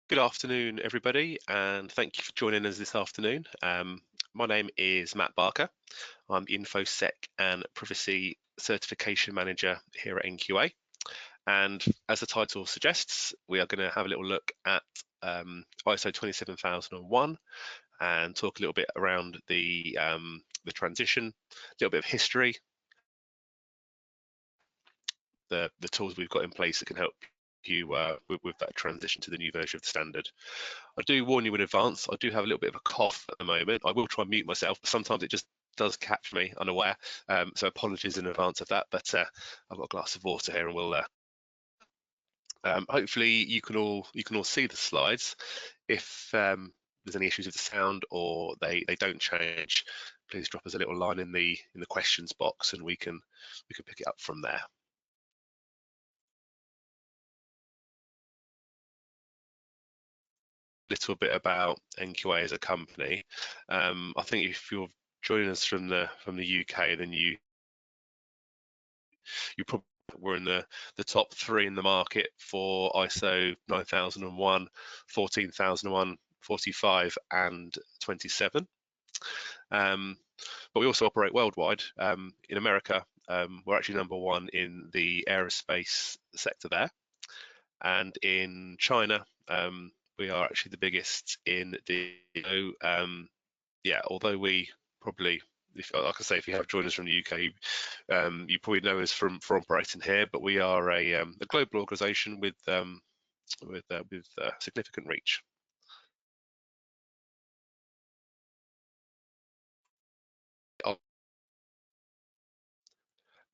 Good afternoon, everybody, and thank you for joining us this afternoon. My name is Matt Barker. I'm the InfoSec and Privacy Certification Manager here at NQA. And as the title suggests, we are going to have a little look at ISO 27001 and talk a little bit around the transition, a little bit of history, the tools we've got in place that can help you with that transition to the new version of the standard. I do warn you in advance, I do have a little bit of a cough at the moment. I will try and mute myself, but sometimes it just does catch me unaware. So apologies in advance of that, but I've got a glass of water here and we'll hopefully you can all see the slides. If there's any issues with the sound or they don't change, please drop us a little line in the questions box and we can pick it up from there. Little bit about NQA as a company. I think if you're joining us from the UK, then you probably were in the top three in the market for ISO 9001, 14001, 45, and 27. But we also operate worldwide. In America, we're actually #1 in the aerospace sector there, and in China, we are actually the biggest in the. Yeah, although we probably, like I say, if you have joined us from the UK, you probably know us from operating here. But we are a global organisation with significant reach.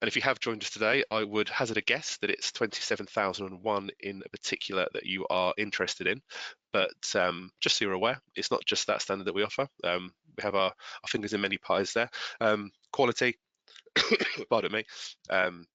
And if you have joined us today, I would hazard a guess that it's 27001 in particular that you are interested in. But just so you're aware, it's not just that standard that we offer. We have our fingers in many pies there. Quality, pardon me,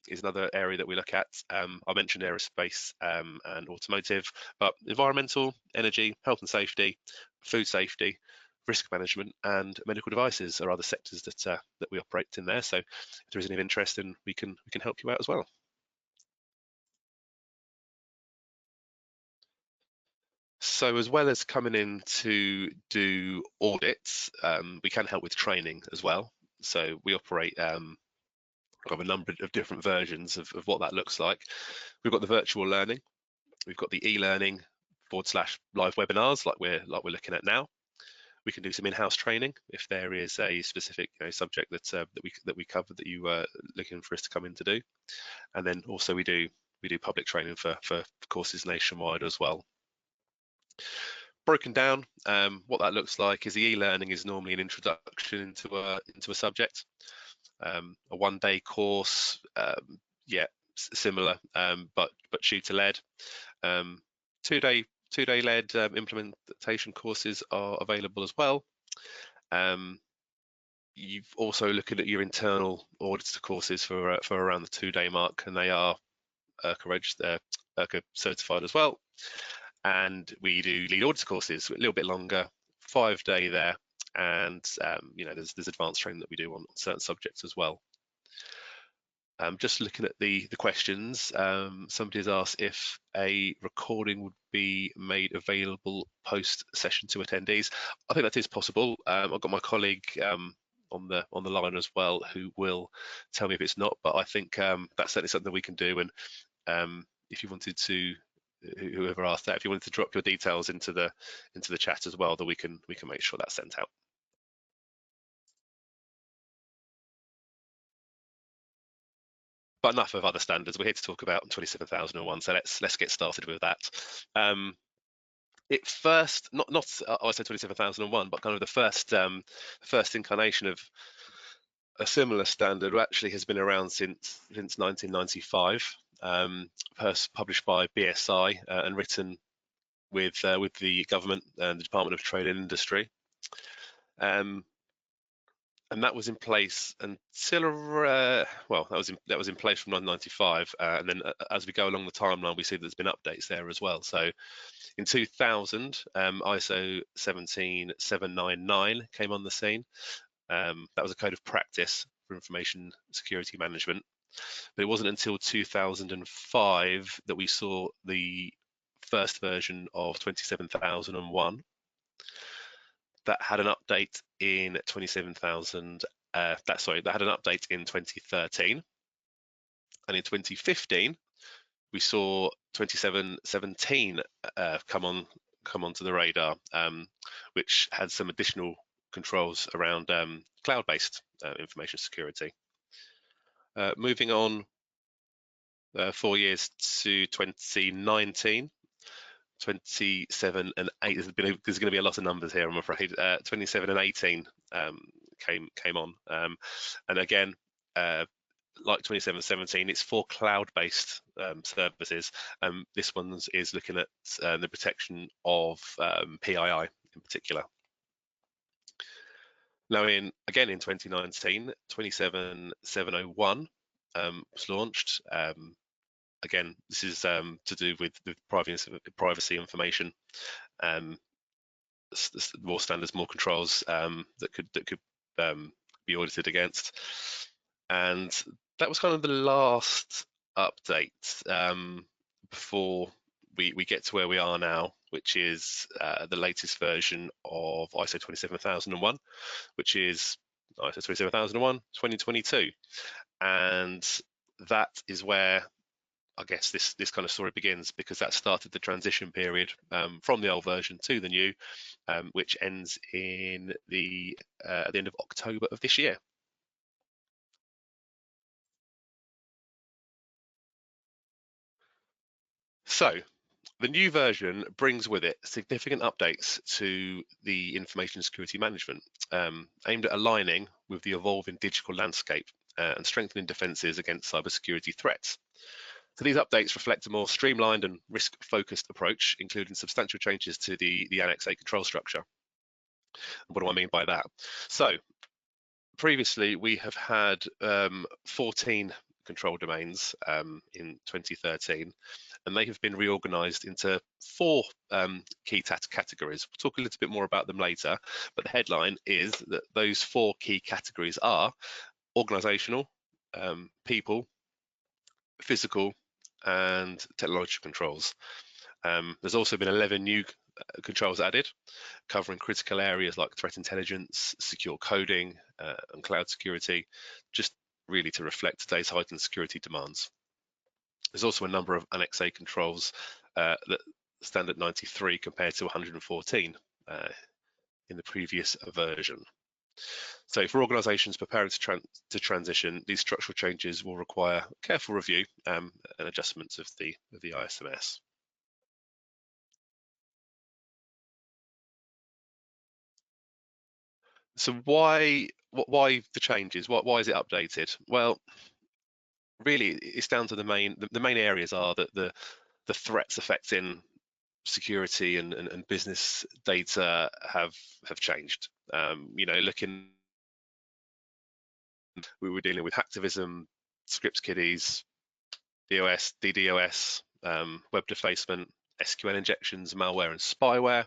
is another area that we look at. I mentioned aerospace and automotive, but environmental, energy, health and safety, food safety, risk management, and medical devices are other sectors that we operate in there. So if there is any interest, then we can help you out as well. So as well as coming in to do audits, we can help with training as well. So we operate of a number of different versions of what that looks like. We've got the virtual learning, we've got the e-learning / live webinars like we're looking at now. We can do some in-house training if there is a specific subject that we cover that you are looking for us to come in to do, and then also we do public training for courses nationwide as well. Broken down, what that looks like is the e-learning is normally an introduction into a subject. A one-day course, yeah, similar, but tutor-led. Two-day led implementation courses are available as well. You've also looking at your internal auditor courses for around the 2-day mark, and they are IRCA certified as well. And we do lead auditor courses, a little bit longer, 5-day there, and there's advanced training that we do on certain subjects as well. Just looking at the questions, somebody has asked if a recording would be made available post session to attendees. I think that is possible. I've got my colleague on the line as well who will tell me if it's not, but I think that's certainly something that we can do. And if you wanted to, whoever asked that, if you wanted to drop your details into the chat as well, then we can make sure that's sent out. But enough of other standards. We're here to talk about 27001, so let's get started with that. It first, not ISO 27001, but kind of the first incarnation of a similar standard actually has been around since 1995, published by BSI and written with the government and the Department of Trade and Industry. And that was in place until well, that was in place from 1995, and then as we go along the timeline, we see that there's been updates there as well. So in 2000, ISO 17799 came on the scene. That was a code of practice for information security management, but it wasn't until 2005 that we saw the first version of 27001. That had an update in 27,000. That had an update in 2013, and in 2015 we saw 2717 come onto the radar, which had some additional controls around cloud-based information security. Moving on 4 years to 2019, 27 and 8. There's going to be a lot of numbers here, I'm afraid. 27 and 18 came on, and again, like 2717, it's for cloud-based services. This one is looking at the protection of PII in particular. Now, in 2019, 27701 was launched. Again, this is to do with privacy information, more standards, more controls that could be audited against, and that was kind of the last update before we get to where we are now, which is the latest version of ISO 27001, which is ISO 27001 2022, and that is where I guess this kind of story begins, because that started the transition period from the old version to the new, which ends in at the end of October of this year. So the new version brings with it significant updates to the information security management, aimed at aligning with the evolving digital landscape and strengthening defences against cybersecurity threats. So these updates reflect a more streamlined and risk-focused approach, including substantial changes to the Annex A control structure. What do I mean by that? So previously we have had 14 control domains in 2013, and they have been reorganized into 4 key categories. We'll talk a little bit more about them later, but the headline is that those 4 key categories are organizational, people, physical, and technological controls. There's also been 11 new controls added, covering critical areas like threat intelligence, secure coding, and cloud security, just really to reflect today's heightened security demands. There's also a number of Annex A controls that stand at 93 compared to 114 in the previous version. So for organisations preparing to transition, these structural changes will require careful review and adjustments of the ISMS. So why the changes? Why is it updated? Well, really, it's down to the main areas are that the threats affecting security and business data have changed. We were dealing with hacktivism, script kiddies, DDoS, web defacement, SQL injections, malware, and spyware.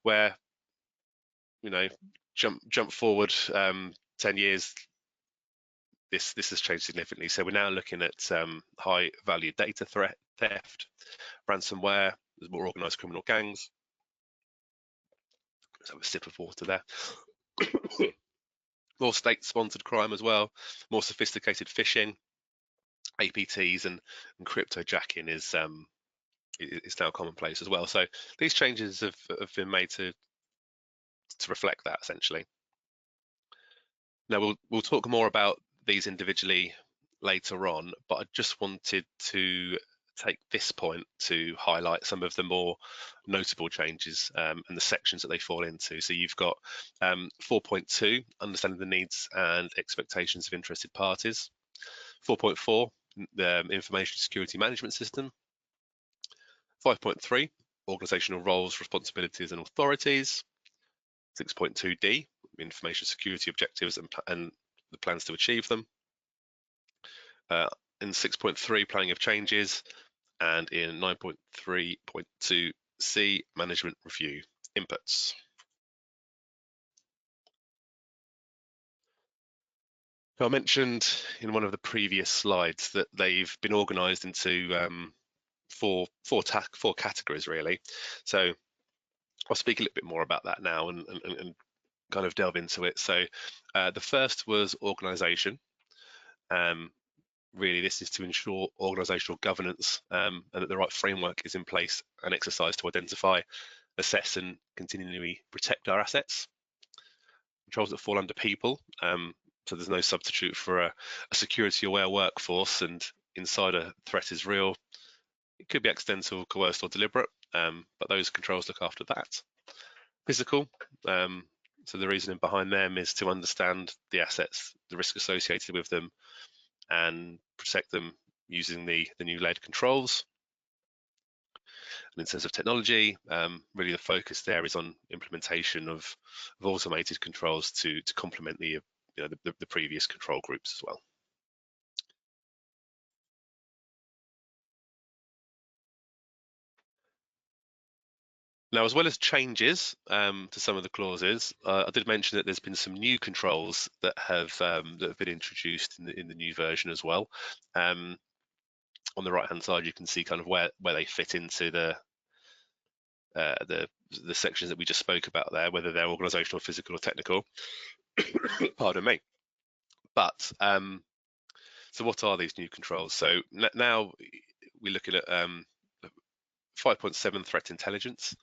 Where jump forward 10 years, this has changed significantly. So we're now looking at high value data theft, ransomware. There's more organised criminal gangs. Let's have a sip of water there. More state-sponsored crime as well, more sophisticated phishing, APTs, and cryptojacking is now commonplace as well. So these changes have been made to reflect that, essentially. Now we'll talk more about these individually later on, but I just wanted to take this point to highlight some of the more notable changes and the sections that they fall into. So you've got 4.2, understanding the needs and expectations of interested parties. 4.4, the information security management system. 5.3, organizational roles, responsibilities and authorities. 6.2D, information security objectives and the plans to achieve them. In 6.3, planning of changes, and in 9.3.2C, management review inputs. Now, I mentioned in one of the previous slides that they've been organised into four categories really. So I'll speak a little bit more about that now and kind of delve into it. So the first was organisation. Really, this is to ensure organisational governance and that the right framework is in place and exercised to identify, assess, and continually protect our assets. Controls that fall under people. So there's no substitute for a security-aware workforce, and insider threat is real. It could be accidental, coerced, or deliberate, but those controls look after that. Physical. So the reasoning behind them is to understand the assets, the risk associated with them, and protect them using the new layered controls. And in terms of technology, really the focus there is on implementation of automated controls to complement the previous control groups as well. Now, as well as changes to some of the clauses, I did mention that there's been some new controls that have been introduced in the new version as well. On the right-hand side, you can see kind of where they fit into the sections that we just spoke about there, whether they're organisational, physical, or technical. Pardon me. But so what are these new controls? So now we're looking at 5.7 threat intelligence,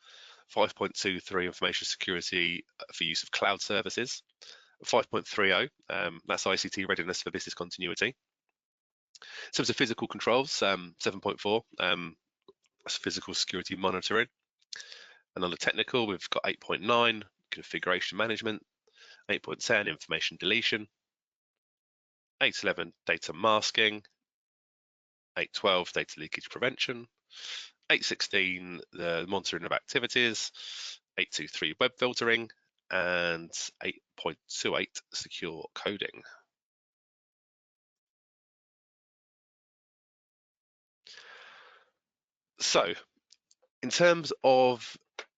5.23 information security for use of cloud services, 5.30 that's ICT readiness for business continuity. In terms of physical controls, 7.4 that's physical security monitoring. And on the technical, we've got 8.9 configuration management, 8.10 information deletion, 8.11 data masking, 8.12 data leakage prevention, 8.16 the monitoring of activities, 8.23 web filtering, and 8.28 secure coding. So in terms of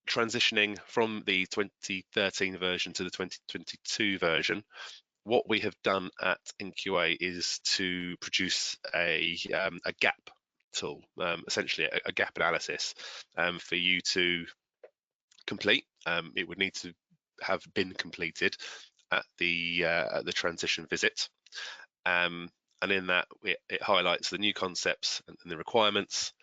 transitioning from the 2013 version to the 2022 version, what we have done at NQA is to produce a gap tool, essentially a gap analysis for you to complete. It would need to have been completed at the transition visit, and in that it highlights the new concepts and the requirements.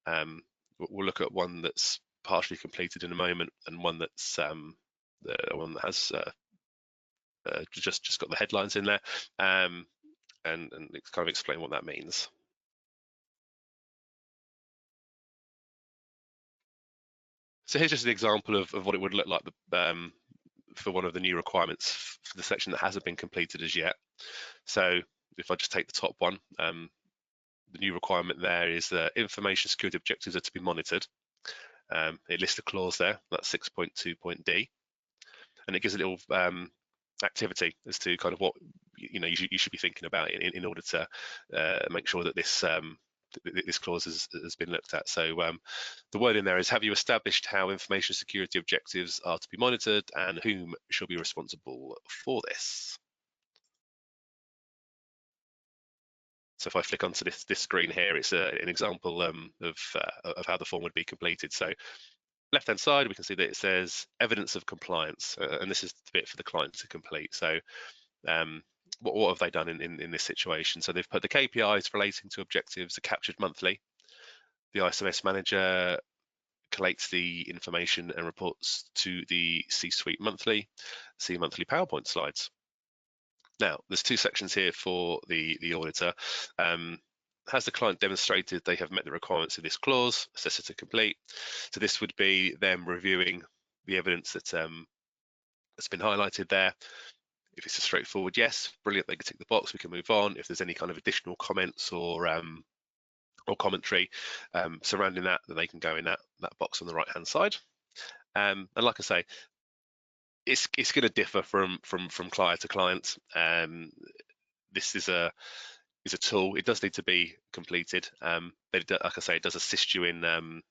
We'll look at one that's partially completed in a moment, and one that's the one that has just got the headlines in there, and kind of explain what that means. So here's just an example of what it would look like for one of the new requirements for the section that hasn't been completed as yet. So if I just take the top one, the new requirement there is that information security objectives are to be monitored. It lists a clause there, that's 6.2.d, and it gives a little activity as to kind of what you should be thinking about in order to make sure that this clause has been looked at. So the word in there is, have you established how information security objectives are to be monitored and whom shall be responsible for this? So if I flick onto this screen here, it's an example of how the form would be completed. So left-hand side, we can see that it says evidence of compliance, and this is the bit for the client to complete. So what have they done in this situation? So they've put the KPIs relating to objectives are captured monthly. The ISMS manager collates the information and reports to the C-suite monthly. See monthly PowerPoint slides. Now, there's two sections here for the auditor. Has the client demonstrated they have met the requirements of this clause? Assessor to complete. So this would be them reviewing the evidence that's been highlighted there. If it's a straightforward yes, brilliant, they can tick the box, we can move on. If there's any kind of additional comments or commentary surrounding that, then they can go in that box on the right-hand side. And like I say, it's going to differ from client to client. This is a tool. It does need to be completed, but like I say, it does assist you in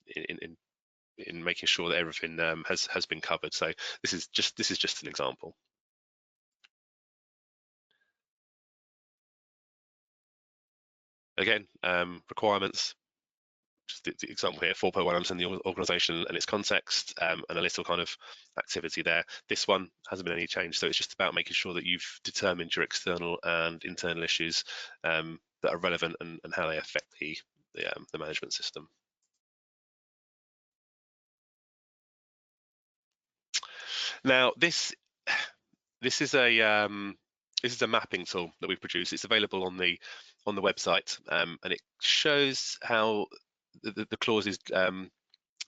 making sure that everything has been covered. So this is just an example. Again, requirements, just the example here, 4.1 understand the organisation and its context, and a little kind of activity there. This one hasn't been any change, so it's just about making sure that you've determined your external and internal issues that are relevant and how they affect the management system. Now, this is a mapping tool that we've produced. It's available on the website, and it shows how the clauses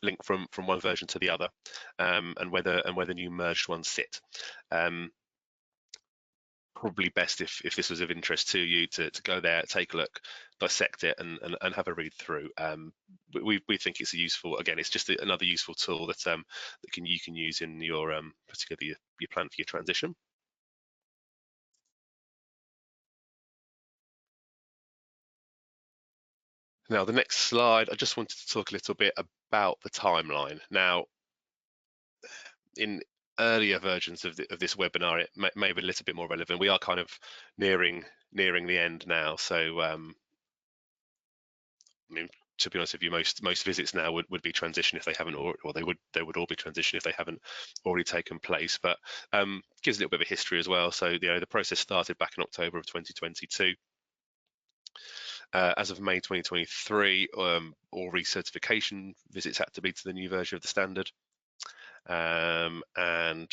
link from one version to the other, and whether new merged ones sit. Probably best if this was of interest to you to go there, take a look, dissect it, and have a read through. We think it's a useful. Again, it's just another useful tool that you can use in your particularly your plan for your transition. Now, the next slide, I just wanted to talk a little bit about the timeline. Now, in earlier versions of this webinar, it may have been a little bit more relevant. We are kind of nearing the end now, so I mean, to be honest with you, most visits now would be transition if they haven't, or they would all be transition if they haven't already taken place. But gives a little bit of a history as well. So the process started back in October of 2022. As of May 2023, all recertification visits had to be to the new version of the standard. And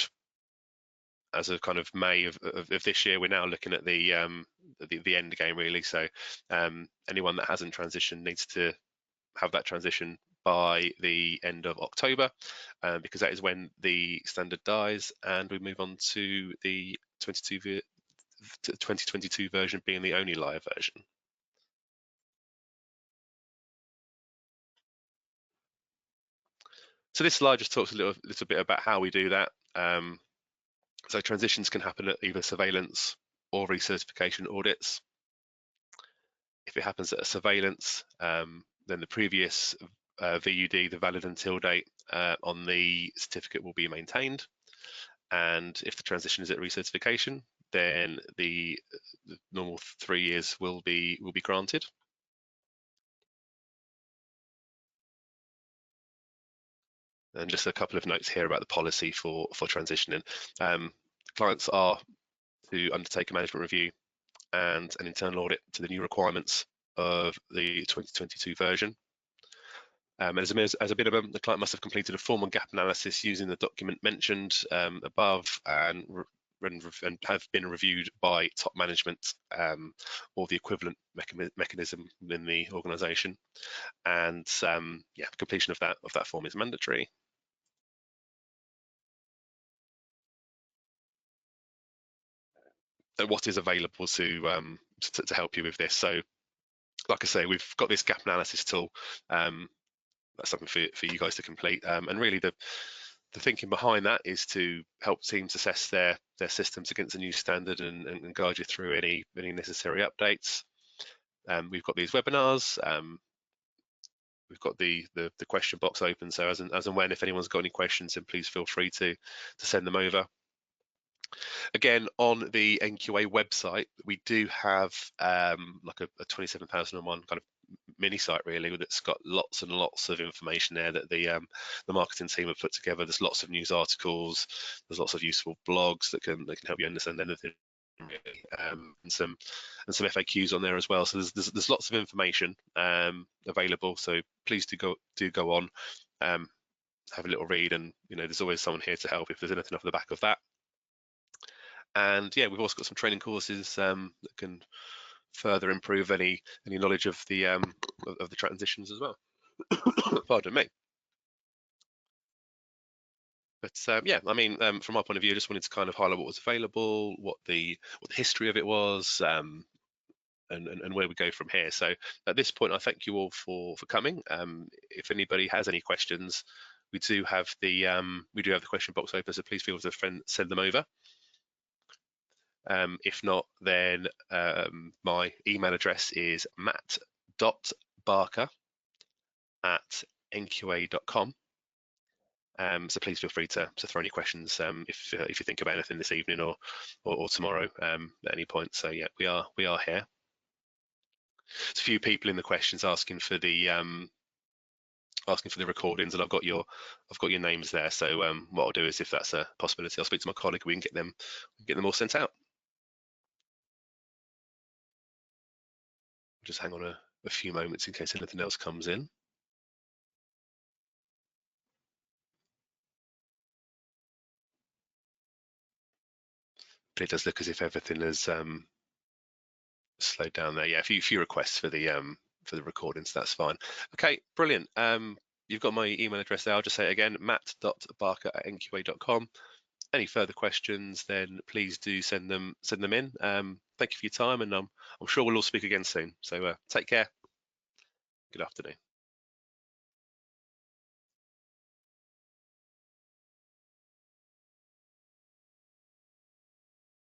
as of kind of May of this year, we're now looking at the end game really. So anyone that hasn't transitioned needs to have that transition by the end of October, because that is when the standard dies and we move on to the 2022 version being the only live version. So this slide just talks a little bit about how we do that. So transitions can happen at either surveillance or recertification audits. If it happens at a surveillance, then the previous VUD, the valid until date on the certificate will be maintained. And if the transition is at recertification, then the normal 3 years will be granted. And just a couple of notes here about the policy for transitioning. Clients are to undertake a management review and an internal audit to the new requirements of the 2022 version. As a minimum, the client must have completed a formal gap analysis using the document mentioned above and have been reviewed by top management or the equivalent mechanism within the organisation. And yeah, completion of that form is mandatory. And what is available to help you with this? So, like I say, we've got this gap analysis tool. That's something for you guys to complete. And really, the thinking behind that is to help teams assess their systems against the new standard and guide you through any necessary updates. We've got these webinars. We've got the question box open. So as and when, if anyone's got any questions, then please feel free to send them over. Again, on the NQA website, we do have like a 27,001 kind of mini site really that's got lots and lots of information there that the marketing team have put together. There's lots of news articles, there's lots of useful blogs that can help you understand anything really, and some FAQs on there as well. So there's lots of information available. So please do go on, have a little read, and there's always someone here to help if there's anything off the back of that. And yeah, we've also got some training courses that can further improve any knowledge of the transitions as well. Pardon me. But yeah, I mean, from my point of view, I just wanted to kind of highlight what was available, what the history of it was, and where we go from here. So at this point, I thank you all for coming. If anybody has any questions, we do have the question box open, so please feel free to send them over. If not, then my email address is matt.barker@nqa.com. So please feel free to throw any questions if you think about anything this evening or tomorrow at any point. So yeah, we are here. There's a few people in the questions asking for the asking for the recordings, and I've got your names there. So what I'll do is, if that's a possibility, I'll speak to my colleague. We can get them all sent out. Just hang on a few moments in case anything else comes in. But it does look as if everything has slowed down there. Yeah, a few requests for the recordings. That's fine. Okay, brilliant. You've got my email address there. I'll just say it again, matt.barker@nqa.com. Any further questions, then please do send them in. Thank you for your time, and I'm sure we'll all speak again soon. So take care. Good afternoon.